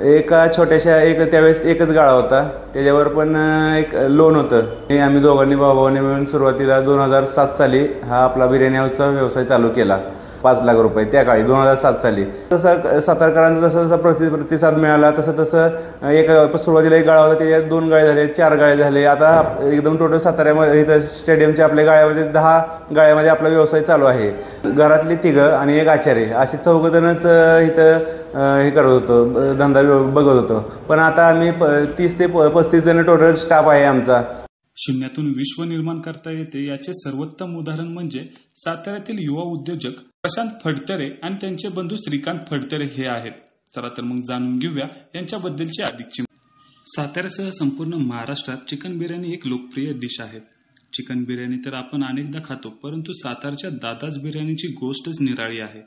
एका छोट्याशा त्यावेळेस एकच गाळा होता, त्याच्यावर पण एक लोन होतं. आम्ही दोघांनी भावाने मिळून सुरुवातीला 2007 साली हा आपला बिर्याणी हाऊसचा व्यवसाय चालू केला. 5 लाख रुपये त्या काळी 2007 साली. तसं सातारकरांचा जसा प्रतिसाद मिळाला तसं एक सुरुवातीला एक गाळा होता, त्याच्यात 2 गाळे झाले, 4 गाळे झाले. आता एकदम टोटल साताऱ्यामध्ये इथं स्टेडियमच्या आपल्या गाळ्यामध्ये 10 गाळ्यामध्ये आपला व्यवसाय चालू आहे. घरातली 3 आणि एक आचारी असे 4 जणच इथं हे करत होतो, धंदा बघत होतो. पण आता आम्ही 30 ते 35 जण टोटल स्टाफ आहे आमचा. शून्यातून विश्व निर्माण करता येते याचे सर्वोत्तम उदाहरण म्हणजे साताऱ्यातील युवा उद्योजक प्रशांत फडतरे आणि त्यांचे बंधू श्रीकांत फडतरे हे आहेत. चला तर मग जाणून घेऊया यांच्याबद्दलची अधिकची. साताऱ्यासह संपूर्ण महाराष्ट्रात चिकन बिर्याणी एक लोकप्रिय डिश आहे. चिकन बिर्याणी तर आपण अनेकदा खातो, परंतु सातारच्या दादाज बिर्याणीची गोष्टच निराळी आहे.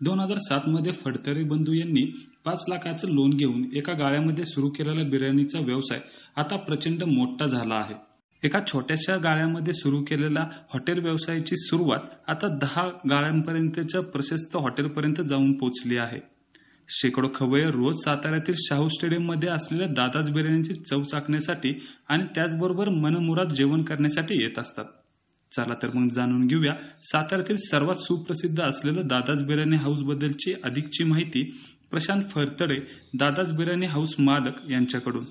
2007 मध्ये फडतरे बंधू यांनी 5 लाखाचं लोन घेऊन एका गाळ्यामध्ये सुरू केलेला बिर्याणीचा व्यवसाय आता प्रचंड मोठा झाला आहे. एका छोट्याशा गाळ्यामध्ये सुरू केलेला हॉटेल व्यवसायाची सुरुवात आता 10 गाळ्यांपर्यंतच्या प्रशस्त हॉटेलपर्यंत जाऊन पोहोचली आहे. शेकडो खवय्ये रोज साताऱ्यातील शाहू स्टेडियममध्ये असलेल्या दादाज बिर्याणीची चव चाखण्यासाठी आणि त्याचबरोबर मनमुराद जेवण करण्यासाठी येत असतात. चला तर मग जाणून घेऊया साताऱ्यातील सर्वात सुप्रसिद्ध असलेलं दादाज बिर्याणी हाऊस बद्दलची अधिकची माहिती प्रशांत फडतरे, दादाज बिर्याणी हाऊस मालक यांच्याकडून.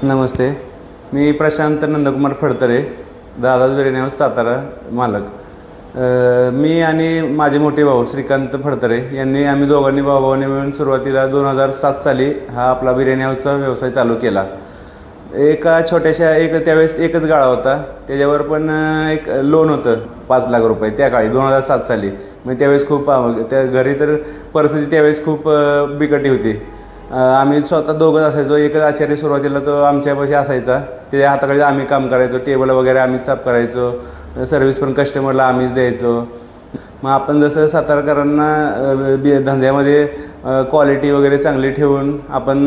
नमस्ते, मी प्रशांत नंदकुमार फडतरे, दादाज बिर्याणी हाऊस सातारा मालक. मी आणि माझे मोठे भाऊ श्रीकांत फडतरे आम्ही दोघांनी भावाने मिळून सुरुवातीला 2007 साली हा आपला बिर्याणी हाऊसचा व्यवसाय चालू केला. एका छोट्याशा त्यावेळेस एकच गाळा होता, त्याच्यावर पण एक लोन होतं 5 लाख रुपये त्या काळी 2007 साली. मग त्यावेळेस खूप त्या घरी तर परिस्थिती त्यावेळेस खूप बिकटी होती. आम्ही स्वतः दोघंच असायचो. एकच आचार्य सुरुवातीला तो आमच्यापाशी असायचा, त्याच्या हाताकडे आम्ही काम करायचो. टेबल वगैरे आम्हीच साफ करायचो, सर्व्हिस पण कस्टमरला आम्हीच द्यायचो. मग आपण जसं सातारकरांना धंद्यामध्ये क्वालिटी वगैरे चांगली ठेवून आपण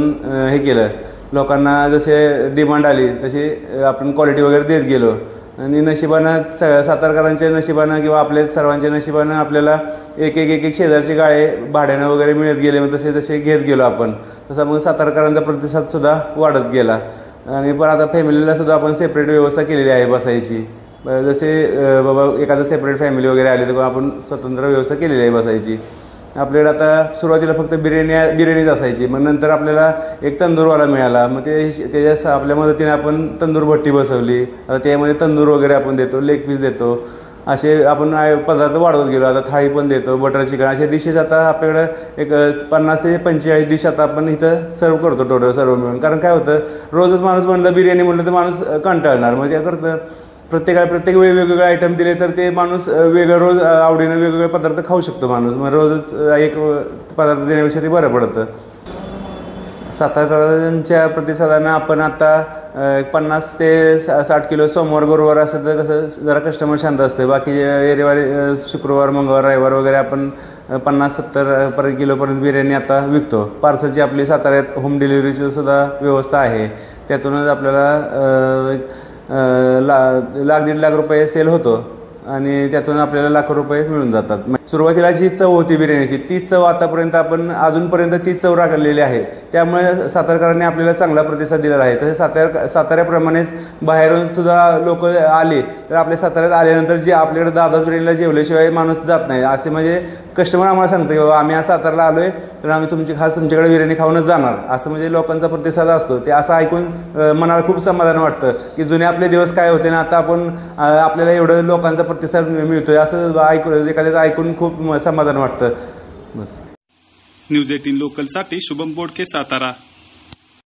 हे केलं, लोकांना जसे डिमांड आली तशी आपण क्वालिटी वगैरे देत गेलो. आणि नशिबानं सातारकरांच्या नशिबानं किंवा आपल्या सर्वांच्या नशिबानं आपल्याला एक शेजारचे गाळे भाड्यानं वगैरे मिळत गेले. मग तसे घेत गेलो आपण. तसा मग सातारकरांचा प्रतिसादसुद्धा वाढत गेला. आणि पण आता फॅमिलीला सुद्धा आपण सेपरेट व्यवस्था केलेली आहे बसायची. जसे बाबा एखादं सेपरेट फॅमिली वगैरे आली तर आपण स्वतंत्र व्यवस्था केलेली आहे बसायची. आपल्याला आता सुरुवातीला फक्त बिर्याणीच असायची. मग नंतर आपल्याला एक तंदूरवाला मिळाला. मग त्याच्या आपल्या मदतीने आपण तंदूर भट्टी बसवली. आता त्यामध्ये तंदूर वगैरे आपण देतो, लेग पीस देतो, असे आपण पदार्थ वाढवत गेलो. आता थाळी पण देतो, बटर चिकन, असे डिशेस आता आपल्याकडं एक 50 ते 45 डिश आता आपण इथं सर्व करतो टोटल सर्व मिळून. कारण काय होतं, रोजच माणूस म्हणलं बिर्याणी म्हणलं तर माणूस कंटाळणार. मग काय करतं, प्रत्येक वेळी वेगवेगळे आयटम दिले तर ते माणूस वेगळं रोज आवडीनं वेगवेगळे पदार्थ खाऊ शकतो माणूस. मग रोजच एक पदार्थ देण्यापेक्षा ते बरं पडतं. सातारकरांच्या प्रतिसादानं आपण आता 50 ते 60 किलो सोमवार गुरुवार असं तर कसं जरा कस्टमर शांत असते. बाकी रविवारी शुक्रवार मंगळवार रविवार वगैरे आपण 50-70 किलोपर्यंत बिर्याणी आता विकतो. पार्सलची आपली साताऱ्यात होम डिलिव्हरीची सुद्धा व्यवस्था आहे. त्यातूनच आपल्याला लाख 1.5 लाख रुपये सेल होतो आणि त्यातून आपल्याला लाखो रुपये मिळून जातात. सुरुवातीला जी चव होती बिर्याणीची तीच चव आतापर्यंत आपण अजूनपर्यंत तीच चव राखलेली आहे. त्यामुळे सातारकरांनी आपल्याला चांगला प्रतिसाद दिलेला आहे. तसे साताऱ्याप्रमाणेच बाहेरून सुद्धा लोक आले तर आपल्या साताऱ्यात आल्यानंतर जे आपल्याकडे दादाज बिर्याणीला जेवल्याशिवाय माणूस जात नाही असे म्हणजे कस्टमर आम्हाला सांगतो की बाबा आम्ही आज सातारला आलोय तर आम्ही तुमच्याकडे बिर्याणी खाऊनच जाणार, असं म्हणजे लोकांचा प्रतिसाद असतो. ते असं ऐकून मनाला खूप समाधान वाटतं की जुने आपले दिवस काय होते ना आता आपण आपल्याला एवढं लोकांचा प्रतिसाद मिळतोय असं एखाद्याचं ऐकून खूप समाधान वाटतं. बस. न्यूज 18 लोकलसाठी शुभम बोडके, सातारा.